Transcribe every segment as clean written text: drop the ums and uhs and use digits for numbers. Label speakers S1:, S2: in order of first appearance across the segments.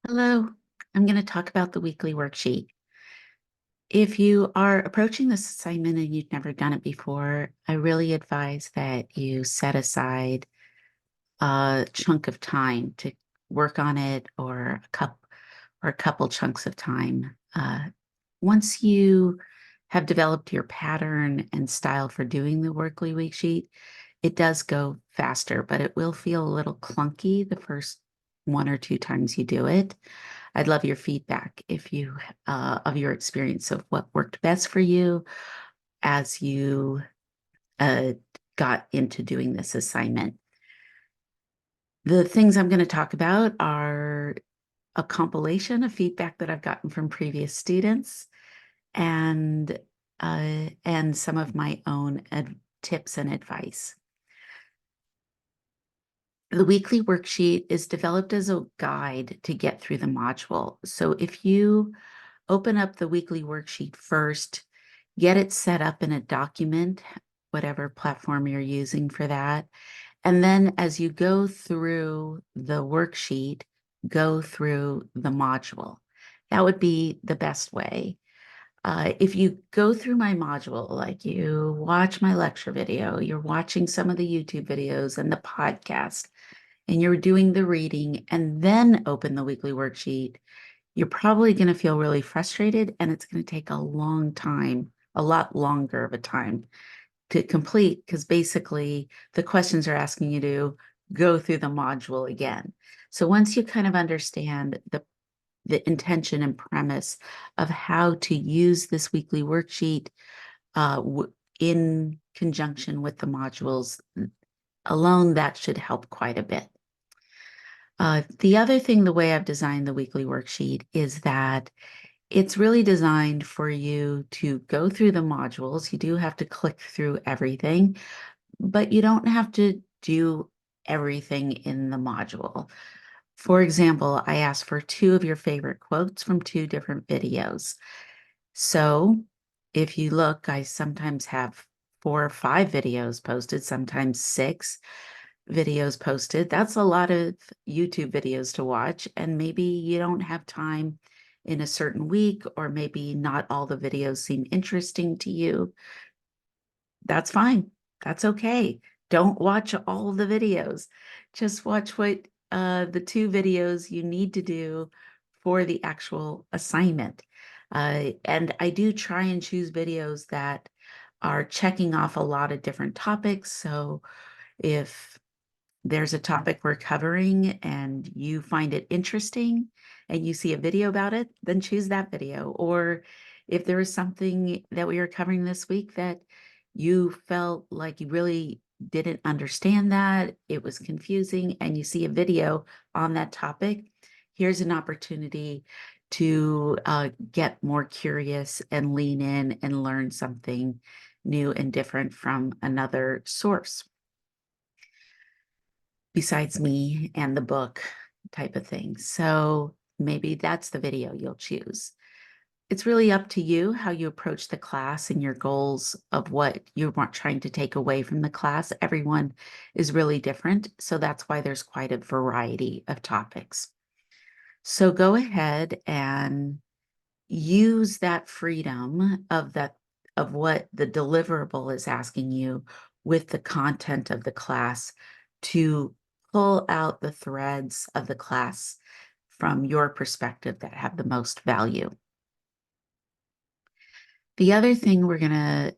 S1: Hello, I'm going to talk about the weekly worksheet. If you are approaching this assignment and you've never done it before, I really advise that you set aside a chunk of time to work on it or a couple chunks of time. Once you have developed your pattern and style for doing the weekly worksheet, it does go faster, but it will feel a little clunky the first one or two times you do it. I'd love your feedback if you of your experience of what worked best for you as you uh, got into doing this assignment. The things I'm going to talk about are a compilation of feedback that I've gotten from previous students and some of my own tips and advice. The weekly worksheet is developed as a guide to get through the module. So if you open up the weekly worksheet first, get it set up in a document, whatever platform you're using for that. And then as you go through the worksheet, go through the module. That would be the best way. If you go through my module, like you watch my lecture video, you're watching some of the YouTube videos and the podcast, and you're doing the reading and then open the weekly worksheet, you're probably going to feel really frustrated and it's going to take a long time, a lot longer of a time to complete because basically the questions are asking you to go through the module again. So once you kind of understand the intention and premise of how to use this weekly worksheet in conjunction with the modules alone, that should help quite a bit. The other thing, the way I've designed the weekly worksheet is that it's really designed for you to go through the modules. You do have to click through everything, but you don't have to do everything in the module. For example, I asked for two of your favorite quotes from two different videos. So if you look, I sometimes have 4 or 5 videos posted, sometimes 6 videos posted. That's a lot of YouTube videos to watch, and maybe you don't have time in a certain week, or maybe not all the videos seem interesting to you. That's fine. That's okay. Don't watch all the videos. Just watch what the 2 videos you need to do for the actual assignment. And I do try and choose videos that are checking off a lot of different topics. So if there's a topic we're covering and you find it interesting and you see a video about it, then choose that video. Or if there is something that we are covering this week that you felt like you really didn't understand that, it was confusing, and you see a video on that topic, here's an opportunity to get more curious and lean in and learn something new and different from another source besides me and the book type of thing. So maybe that's the video you'll choose. It's really up to you how you approach the class and your goals of what you're trying to take away from the class. Everyone is really different. So that's why there's quite a variety of topics. So go ahead and use that freedom of what the deliverable is asking you with the content of the class to pull out the threads of the class from your perspective that have the most value. The other thing we're going to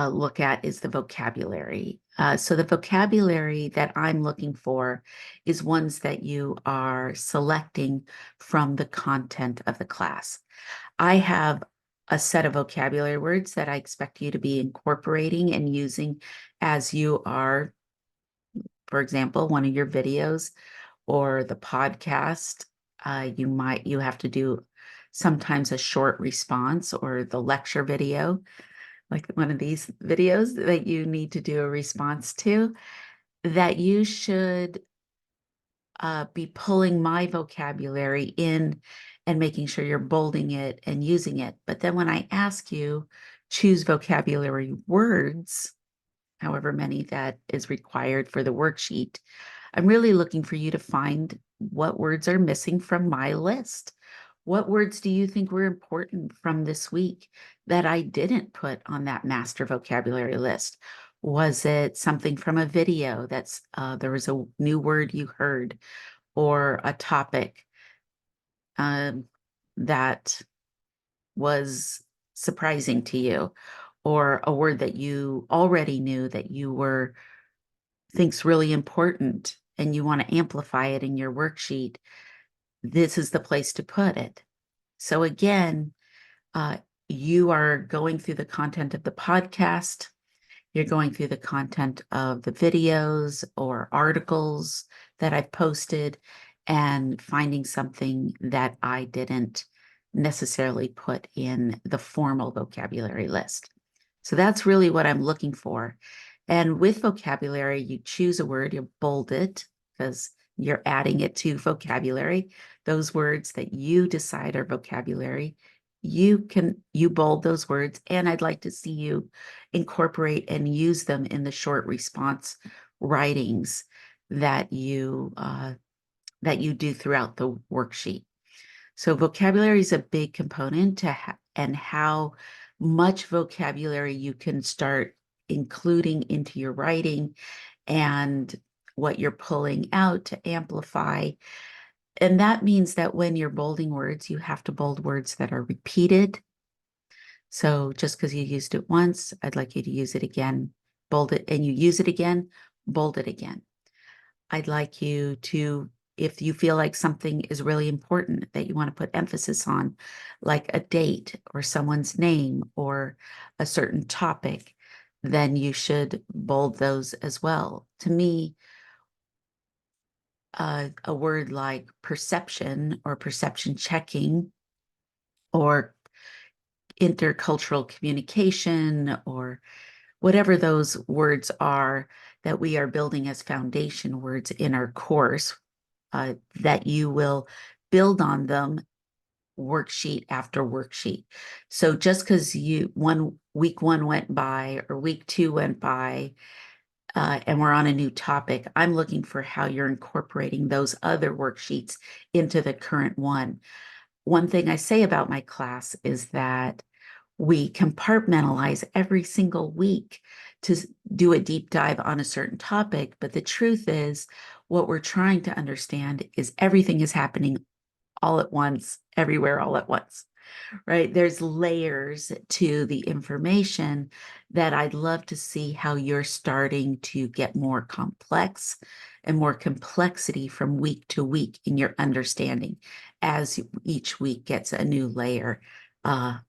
S1: look at is the vocabulary. So the vocabulary that I'm looking for is ones that you are selecting from the content of the class. I have a set of vocabulary words that I expect you to be incorporating and using as you are, for example, one of your videos or the podcast. You have to do sometimes a short response, or the lecture video, like one of these videos that you need to do a response to, that you should be pulling my vocabulary in and making sure you're bolding it and using it. But then when I ask you, choose vocabulary words, however many that is required for the worksheet, I'm really looking for you to find what words are missing from my list? What words do you think were important from this week that I didn't put on that master vocabulary list? Was it something from a video that's there was a new word you heard, or a topic um, that was surprising to you, or a word that you already knew that you were thinks really important and you want to amplify it in your worksheet? This is the place to put it. So again, uh, you are going through the content of the podcast, you're going through the content of the videos or articles that I've posted, and finding something that I didn't necessarily put in the formal vocabulary list. So that's really what I'm looking for. And with vocabulary, you choose a word, you bold it because you're adding it to vocabulary. Those words that you decide are vocabulary, you bold those words, and I'd like to see you incorporate and use them in the short response writings that you do throughout the worksheet. So vocabulary is a big component and how much vocabulary you can start including into your writing, and what you're pulling out to amplify. And that means that when you're bolding words, you have to bold words that are repeated. So just because you used it once, I'd like you to use it again, bold it, and you use it again, bold it again. I'd like you to, if you feel like something is really important that you want to put emphasis on, like a date or someone's name or a certain topic, then you should bold those as well. To me, a word like perception or perception checking or intercultural communication or whatever those words are that we are building as foundation words in our course, that you will build on them worksheet after worksheet. So just because week one went by or week two went by, and we're on a new topic, I'm looking for how you're incorporating those other worksheets into the current one. One thing I say about my class is that we compartmentalize every single week to do a deep dive on a certain topic. But the truth is, what we're trying to understand is everything is happening all at once, everywhere, all at once, right? There's layers to the information that I'd love to see how you're starting to get more complex and more complexity from week to week in your understanding as each week gets a new layer of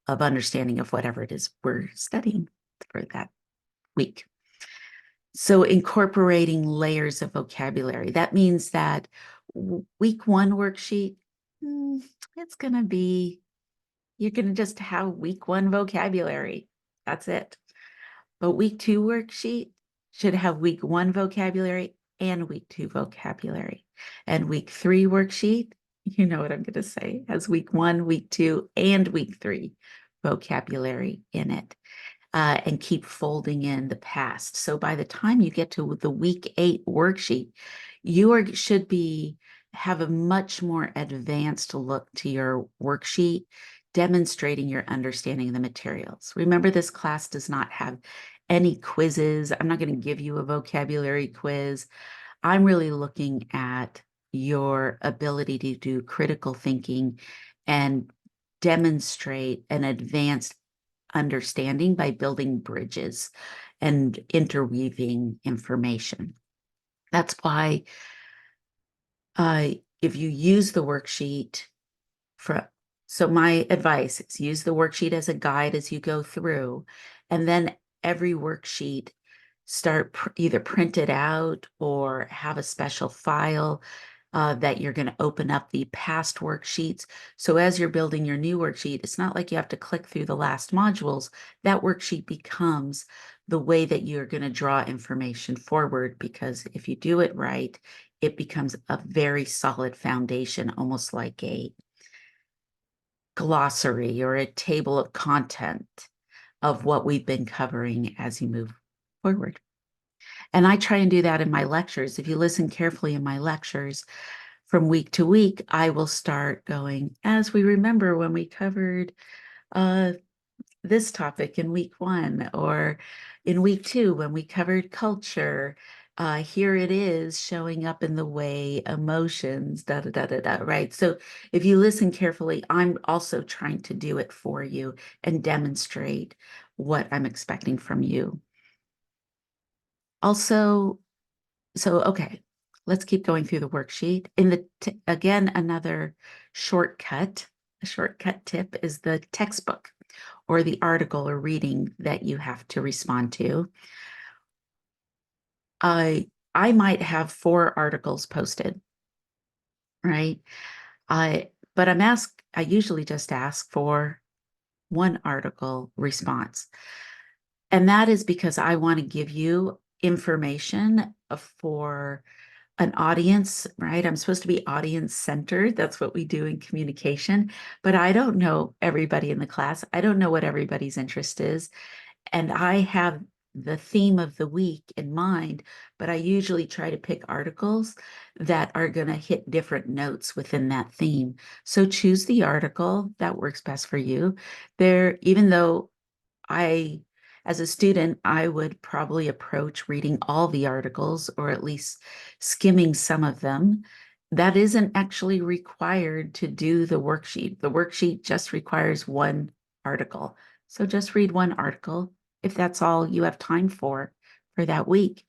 S1: understanding of whatever it is we're studying for that week. So incorporating layers of vocabulary, that means that week one worksheet, it's going to be, you're going to just have week one vocabulary. That's it. But week two worksheet should have week one vocabulary and week two vocabulary. And week three worksheet, you know what I'm going to say, has week one, week two, and week three vocabulary in it. And keep folding in the past. So by the time you get to the week 8 worksheet, should be have a much more advanced look to your worksheet, demonstrating your understanding of the materials. Remember, this class does not have any quizzes. I'm not going to give you a vocabulary quiz. I'm really looking at your ability to do critical thinking and demonstrate an advanced understanding by building bridges and interweaving information. That's why if you use the worksheet so my advice is use the worksheet as a guide as you go through, and then every worksheet either print it out or have a special file that you're going to open up the past worksheets. So as you're building your new worksheet, it's not like you have to click through the last modules. That worksheet becomes the way that you're going to draw information forward, because if you do it right, it becomes a very solid foundation, almost like a glossary or a table of content of what we've been covering as you move forward. And I try and do that in my lectures. If you listen carefully in my lectures, from week to week, I will start going, as we remember when we covered uh, this topic in week 1, or in week 2 when we covered culture. Here it is showing up in the way emotions, da da da da da, right? So if you listen carefully, I'm also trying to do it for you and demonstrate what I'm expecting from you. Also, so okay, let's keep going through the worksheet. In the again, another shortcut, a shortcut tip is the textbook or the article or reading that you have to respond to. I might have 4 articles posted, right? But I usually just ask for 1 article response. And that is because I want to give you information for an audience, right? I'm supposed to be audience centered. That's what we do in communication. But I don't know everybody in the class. I don't know what everybody's interest is. And I have the theme of the week in mind, but I usually try to pick articles that are going to hit different notes within that theme. So choose the article that works best for you. Even though I, as a student, I would probably approach reading all the articles or at least skimming some of them. That isn't actually required to do the worksheet. The worksheet just requires 1 article. So just read 1 article if that's all you have time for that week.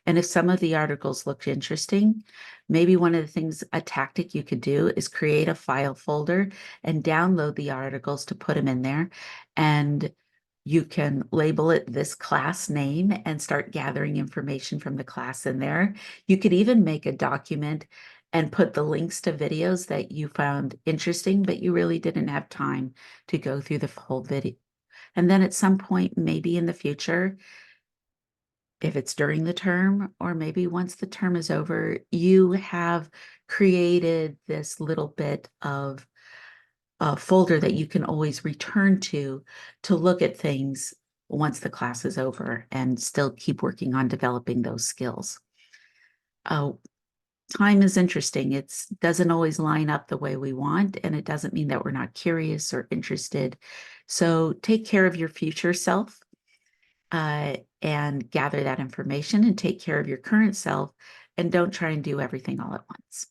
S1: And if some of the articles look interesting, maybe one of the things, a tactic you could do is create a file folder and download the articles to put them in there. And you can label it this class name and start gathering information from the class in there. You could even make a document and put the links to videos that you found interesting, but you really didn't have time to go through the whole video. And then at some point, maybe in the future, if it's during the term, or maybe once the term is over, you have created this little bit of a folder that you can always return to look at things once the class is over and still keep working on developing those skills. Uh, Time is interesting. It doesn't always line up the way we want, and it doesn't mean that we're not curious or interested. So take care of your future self and gather that information, and take care of your current self, and don't try and do everything all at once.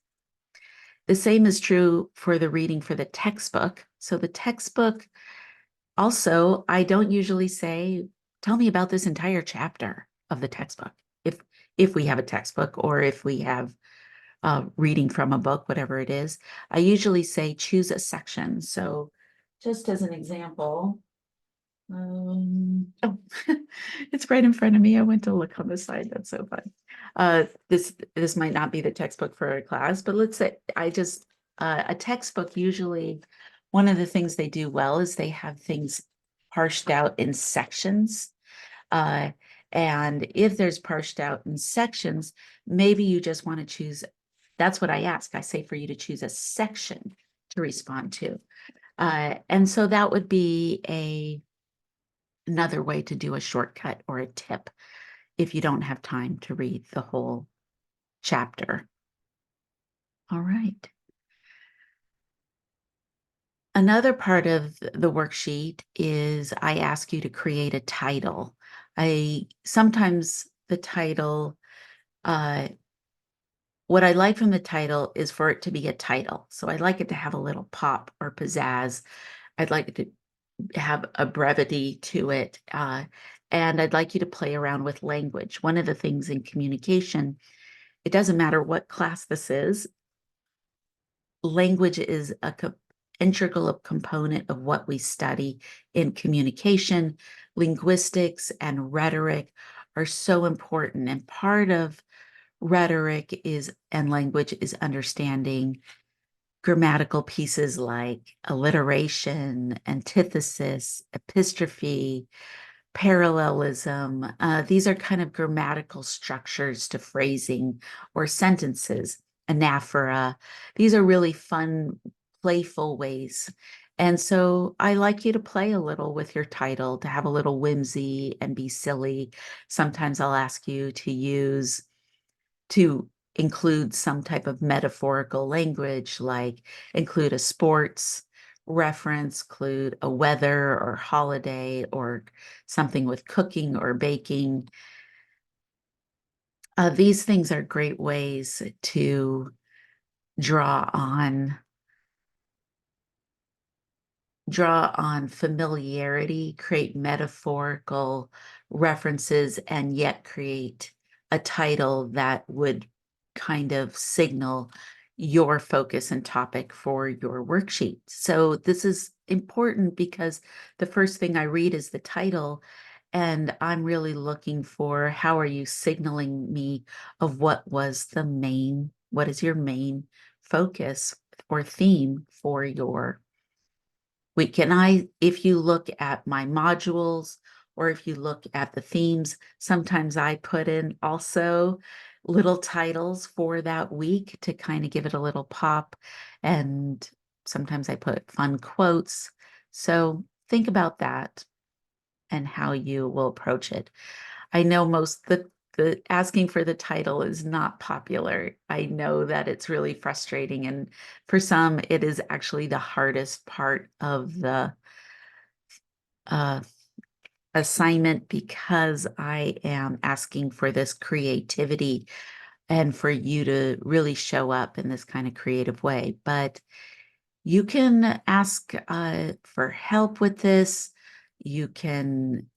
S1: The same is true for the reading for the textbook. So the textbook, also, I don't usually say, tell me about this entire chapter of the textbook. If we have a textbook, or if we have reading from a book, whatever it is, I usually say choose a section. So just as an example, oh, it's right in front of me. I went to look on the side. That's so fun. This might not be the textbook for a class, but let's say a textbook, usually one of the things they do well is they have things parsed out in sections. Uh, and if there's parsed out in sections, maybe you just want to choose. That's what I ask. I say for you to choose a section to respond to. And so that would be another way to do a shortcut or a tip if you don't have time to read the whole chapter. All right. Another part of the worksheet is I ask you to create a title. Sometimes the title, what I like from the title is for it to be a title. So I like it to have a little pop or pizzazz. I'd like it to have a brevity to it. And I'd like you to play around with language. One of the things in communication, it doesn't matter what class this is, language is a integral component of what we study in communication. Linguistics and rhetoric are so important. And part of rhetoric and language is understanding grammatical pieces like alliteration, antithesis, epistrophe, parallelism. These are kind of grammatical structures to phrasing or sentences. Anaphora. These are really fun, playful ways. And so I like you to play a little with your title, to have a little whimsy and be silly. Sometimes I'll ask you to include some type of metaphorical language, like include a sports reference, include a weather or holiday or something with cooking or baking. These things are great ways to draw on draw on familiarity, create metaphorical references, and yet create a title that would kind of signal your focus and topic for your worksheet. So this is important because the first thing I read is the title, and I'm really looking for how are you signaling me of what is your main focus or theme for your if you look at my modules or if you look at the themes, sometimes I put in also little titles for that week to kind of give it a little pop. And sometimes I put fun quotes. So think about that and how you will approach it. I know the asking for the title is not popular. I know that it's really frustrating, and for some, it is actually the hardest part of the uh, assignment because I am asking for this creativity and for you to really show up in this kind of creative way. But you can ask for help with this. You can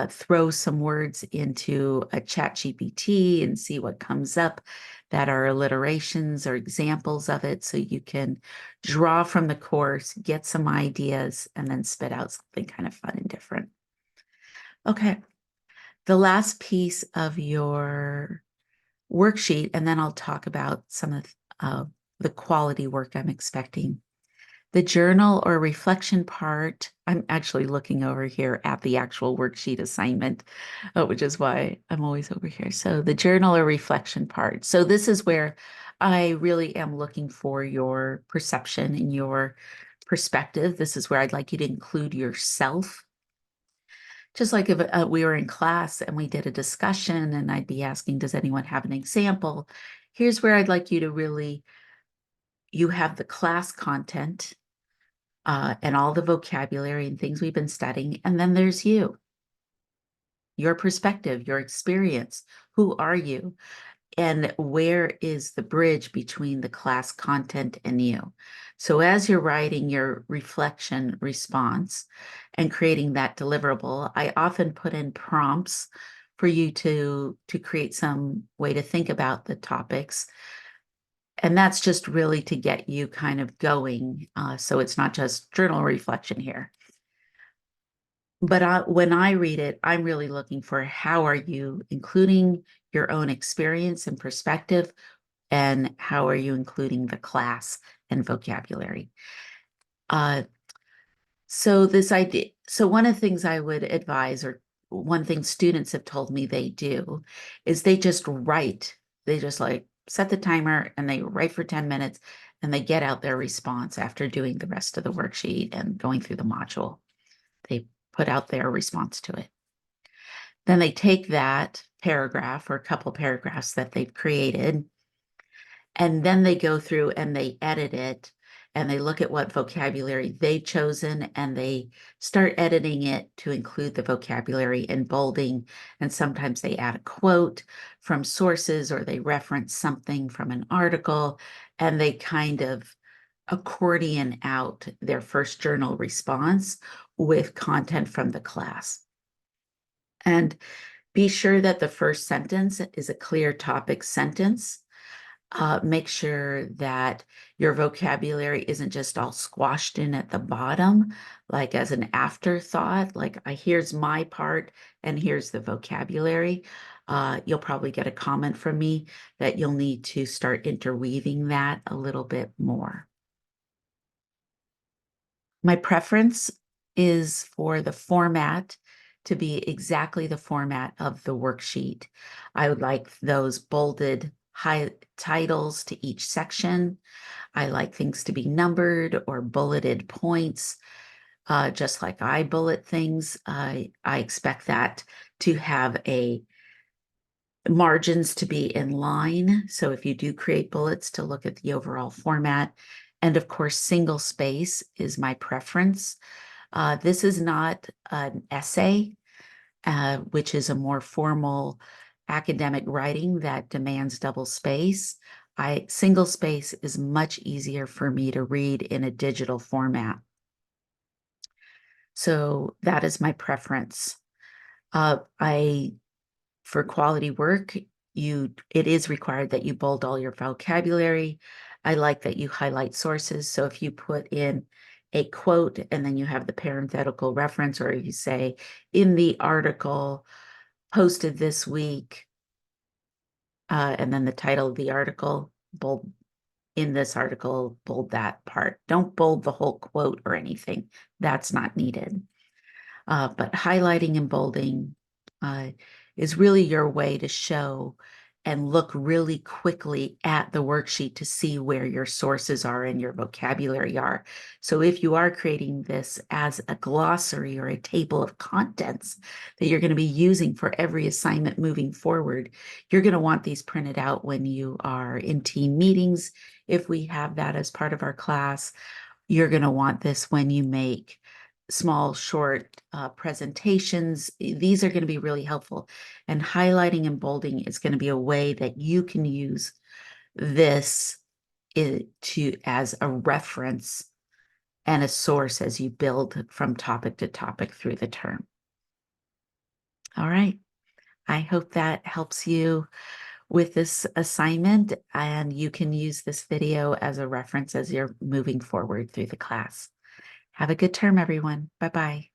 S1: throw some words into a chat GPT and see what comes up that are alliterations or examples of it. So you can draw from the course, get some ideas, and then spit out something kind of fun and different. Okay, the last piece of your worksheet, and then I'll talk about some of the quality work I'm expecting. The journal or reflection part, I'm actually looking over here at the actual worksheet assignment, which is why I'm always over here. So the journal or reflection part. So this is where I really am looking for your perception and your perspective. This is where I'd like you to include yourself. Just like if we were in class and we did a discussion and I'd be asking, does anyone have an example? Here's where I'd like you to really, you have the class content and all the vocabulary and things we've been studying. And then there's you, your perspective, your experience. Who are you? And where is the bridge between the class content and you? So as you're writing your reflection response and creating that deliverable, I often put in prompts for you to create some way to think about the topics. And that's just really to get you kind of going. So it's not just journal reflection here. But when I read it, I'm really looking for how are you including your own experience and perspective, and how are you including the class and vocabulary? Uh, so this idea, so one of the things I would advise, or one thing students have told me they do, is they just write. They just like set the timer and they write for 10 minutes and they get out their response after doing the rest of the worksheet and going through the module. They put out their response to it. Then they take that paragraph or a couple paragraphs that they've created, and then they go through and they edit it and they look at what vocabulary they've chosen and they start editing it to include the vocabulary in bolding. And sometimes they add a quote from sources or they reference something from an article and they kind of accordion out their first journal response with content from the class. And be sure that the first sentence is a clear topic sentence. Make sure that your vocabulary isn't just all squashed in at the bottom, like as an afterthought, like here's my part and here's the vocabulary. You'll probably get a comment from me that you'll need to start interweaving that a little bit more. My preference is for the format to be exactly the format of the worksheet. I would like those bolded high titles to each section. I like things to be numbered or bulleted points, just like I bullet things. I expect that to have a margins to be in line. So if you do create bullets, to look at the overall format. And of course, single space is my preference. This is not an essay, which is a more formal academic writing that demands double space. Single space is much easier for me to read in a digital format. So that is my preference. For quality work, it is required that you bold all your vocabulary. I like that you highlight sources. So if you put in a quote and then you have the parenthetical reference, or you say in the article posted this week, and then the title of the article, bold in this article, bold that part. Don't bold the whole quote or anything. That's not needed. But highlighting and bolding uh, is really your way to show and look really quickly at the worksheet to see where your sources are and your vocabulary are. So if you are creating this as a glossary or a table of contents that you're going to be using for every assignment moving forward, you're going to want these printed out when you are in team meetings. If we have that as part of our class, you're going to want this when you make small, short presentations. These are going to be really helpful. And highlighting and bolding is going to be a way that you can use this as a reference and a source as you build from topic to topic through the term. All right. I hope that helps you with this assignment, and you can use this video as a reference as you're moving forward through the class. Have a good term, everyone. Bye-bye.